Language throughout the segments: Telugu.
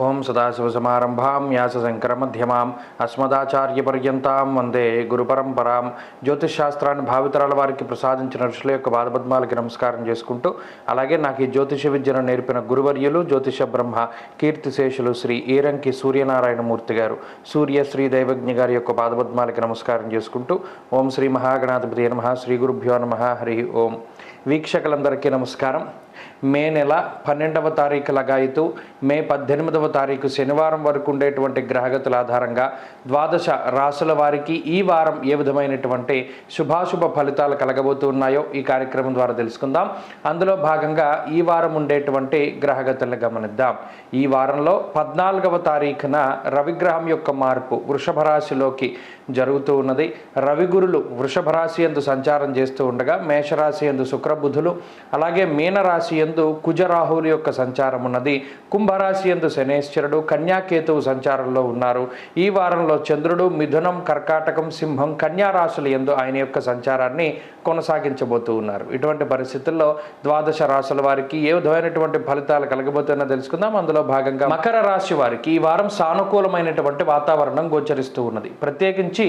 ఓం సదాశివసమారంభాం వ్యాసశంకరమధ్యమాం అస్మదాచార్యపర్యంతాం వందే గురుపరంపరాం. జ్యోతిషశాస్త్రాన్ని భావితరాల వారికి ప్రసాదించిన ఋషుల యొక్క పాదపద్మాలకి నమస్కారం చేసుకుంటూ, అలాగే నాకు ఈ జ్యోతిష విద్యను నేర్పిన గురువర్యులు జ్యోతిష బ్రహ్మ కీర్తిశేషులు శ్రీ ఈరంకి సూర్యనారాయణమూర్తి గారు, సూర్యశ్రీ దైవజ్ఞ గారి యొక్క పాదపద్మాలకి నమస్కారం చేసుకుంటూ, ఓం శ్రీ మహాగణాధిపతి నమః, శ్రీ గురుభ్యో నమః, హరి ఓం. వీక్షకులందరికీ నమస్కారం. మే నెల 12వ తారీఖు లగాయితూ మే 18వ తారీఖు శనివారం వరకు ఉండేటువంటి గ్రహగతుల ఆధారంగా ద్వాదశ రాసుల వారికి ఈ వారం ఏ విధమైనటువంటి శుభాశుభ ఫలితాలు కలగబోతున్నాయో ఈ కార్యక్రమం ద్వారా తెలుసుకుందాం. అందులో భాగంగా ఈ వారం ఉండేటువంటి గ్రహగతులను గమనిద్దాం. ఈ వారంలో 14వ తారీఖున రవిగ్రహం యొక్క మార్పు వృషభ రాశిలోకి జరుగుతూ ఉన్నది. రవిగురులు వృషభ రాశి యందు సంచారం చేస్తూ ఉండగా మేషరాశి యందు శుక్రబుధులు, అలాగే మీనరాశి యందు కుజరాహువుల యొక్క సంచారం ఉన్నది. కుంభరాశి యందు శనేశ్వరుడు, కన్యాకేతువు సంచారంలో ఉన్నారు. ఈ వారంలో చంద్రుడు మిథునం, కర్కాటకం, సింహం, కన్యా రాశుల యందు ఆయన యొక్క సంచారాన్ని కొనసాగించబోతూ ఉన్నారు. ఇటువంటి పరిస్థితుల్లో ద్వాదశ రాశుల వారికి ఏ విధమైనటువంటి ఫలితాలు కలగబోతున్నా తెలుసుకుందాం. అందులో భాగంగా మకర రాశి వారికి ఈ వారం సానుకూలమైనటువంటి వాతావరణం గోచరిస్తూ ఉన్నది. ప్రత్యేకించి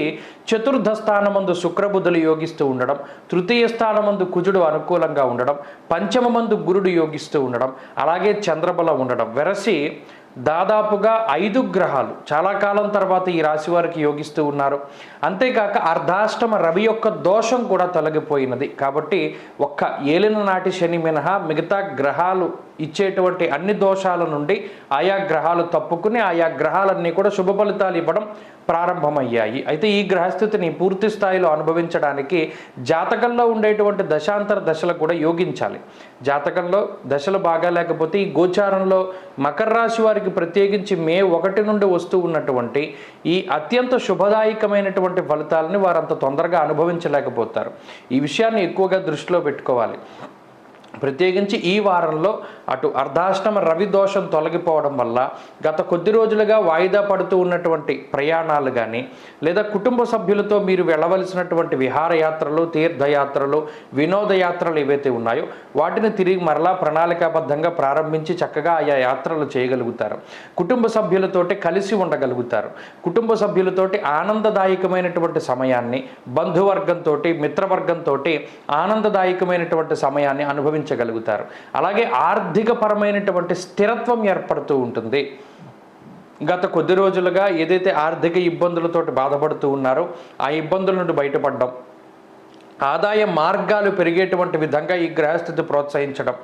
చతుర్థ స్థానమందు శుక్రబుధులు యోగిస్తూ ఉండడం, తృతీయ స్థానమందు కుజుడు అనుకూలంగా ఉండడం, పంచమమందు గురుడు యోగిస్తూ ఉండడం, అలాగే చంద్రబలం ఉండడం, వెరసి దాదాపుగా 5 గ్రహాలు చాలా కాలం తర్వాత ఈ రాశి వారికి యోగిస్తూ ఉన్నారు. అంతేకాక అర్ధాష్టమ రవి యొక్క దోషం కూడా తొలగిపోయినది. కాబట్టి ఒక్క ఏలిన నాటి శని మినహా మిగతా గ్రహాలు ఇచ్చేటువంటి అన్ని దోషాల నుండి ఆయా గ్రహాలు తప్పుకుని ఆయా గ్రహాలన్నీ కూడా శుభ ఫలితాలు ఇవ్వడం ప్రారంభమయ్యాయి. అయితే ఈ గ్రహస్థితిని పూర్తి స్థాయిలో అనుభవించడానికి జాతకంలో ఉండేటువంటి దశాంతర దశలు కూడా యోగించాలి. జాతకంలో దశలు బాగా లేకపోతే ఈ గోచారంలో మకర రాశి వారికి ప్రత్యేకించి మే 1 నుండి వస్తూ ఉన్నటువంటి ఈ అత్యంత శుభదాయకమైనటువంటి ఫలితాలని వారంత తొందరగా అనుభవించలేకపోతారు. ఈ విషయాన్ని ఎక్కువగా దృష్టిలో పెట్టుకోవాలి. ప్రత్యేకించి ఈ వారంలో అటు అర్ధాష్టమ రవి దోషం తొలగిపోవడం వల్ల గత కొద్ది రోజులుగా వాయిదా పడుతూ ఉన్నటువంటి ప్రయాణాలు కానీ, లేదా కుటుంబ సభ్యులతో మీరు వెళ్ళవలసినటువంటి విహారయాత్రలు, తీర్థయాత్రలు, వినోదయాత్రలు ఏవైతే ఉన్నాయో వాటిని తిరిగి మరలా ప్రణాళికాబద్ధంగా ప్రారంభించి చక్కగా ఆయా యాత్రలు చేయగలుగుతారు. కుటుంబ సభ్యులతోటి కలిసి ఉండగలుగుతారు. కుటుంబ సభ్యులతోటి ఆనందదాయకమైనటువంటి సమయాన్ని, బంధువర్గంతో, మిత్రవర్గంతో ఆనందదాయకమైనటువంటి సమయాన్ని అనుభవించగలుగుతారు. అలాగే ఆర్థిక పరమైనటువంటి స్థిరత్వం ఏర్పడుతూ ఉంటుంది. గత కొద్ది రోజులుగా ఏదైతే ఆర్థిక ఇబ్బందులతోటి బాధపడుతూ ఉన్నారో ఆ ఇబ్బందుల నుండి బయటపడడం, ఆదాయ మార్గాలు పెరిగేటువంటి విధంగా ఈ గ్రహస్థితి ప్రోత్సహించడం,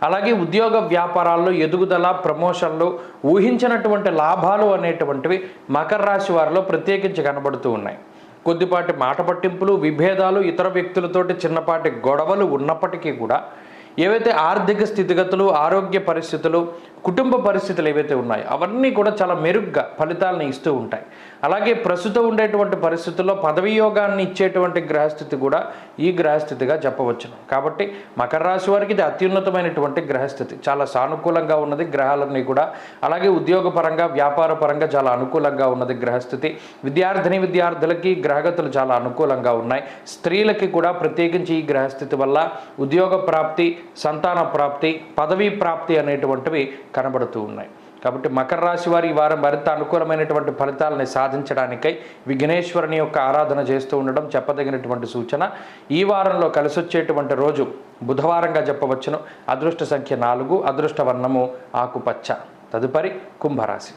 అలాగే ఉద్యోగ వ్యాపారాల్లో ఎదుగుదల, ప్రమోషన్లు, ఊహించినటువంటి లాభాలు అనేటువంటివి మకర రాశి వారిలో ప్రత్యేకించి కనబడుతూ ఉన్నాయి. కొద్దిపాటి మాట పట్టింపులు, విభేదాలు, ఇతర వ్యక్తులతోటి చిన్నపాటి గొడవలు ఉన్నప్పటికీ కూడా ఏవైతే ఆర్థిక స్థితిగతులు, ఆరోగ్య పరిస్థితులు, కుటుంబ పరిస్థితులు ఏవైతే ఉన్నాయో అవన్నీ కూడా చాలా మెరుగ్గా ఫలితాలను ఇస్తూ ఉంటాయి. అలాగే ప్రస్తుతం ఉండేటువంటి పరిస్థితుల్లో పదవీ యోగాన్ని ఇచ్చేటువంటి గ్రహస్థితి కూడా ఈ గ్రహస్థితిగా చెప్పవచ్చును. కాబట్టి మకర రాశి వారికి ఇది అత్యున్నతమైనటువంటి గ్రహస్థితి, చాలా సానుకూలంగా ఉన్నది గ్రహాలన్నీ కూడా. అలాగే ఉద్యోగపరంగా, వ్యాపార పరంగా చాలా అనుకూలంగా ఉన్నది గ్రహస్థితి. విద్యార్థులకి గ్రహగతులు చాలా అనుకూలంగా ఉన్నాయి. స్త్రీలకి కూడా ప్రత్యేకించి ఈ గ్రహస్థితి వల్ల ఉద్యోగ ప్రాప్తి, సంతాన ప్రాప్తి, పదవీ ప్రాప్తి అనేటువంటివి కనబడుతూ ఉన్నాయి. కాబట్టి మకర రాశి వారి ఈ వారం మరింత అనుకూలమైనటువంటి ఫలితాలని సాధించడానికై విఘ్నేశ్వరుని యొక్క ఆరాధన చేస్తూ ఉండడం చెప్పదగినటువంటి సూచన. ఈ వారంలో కలిసొచ్చేటువంటి రోజు బుధవారంగా చెప్పవచ్చును. అదృష్ట సంఖ్య 4, అదృష్ట వర్ణము ఆకుపచ్చ. తదుపరి కుంభరాశి.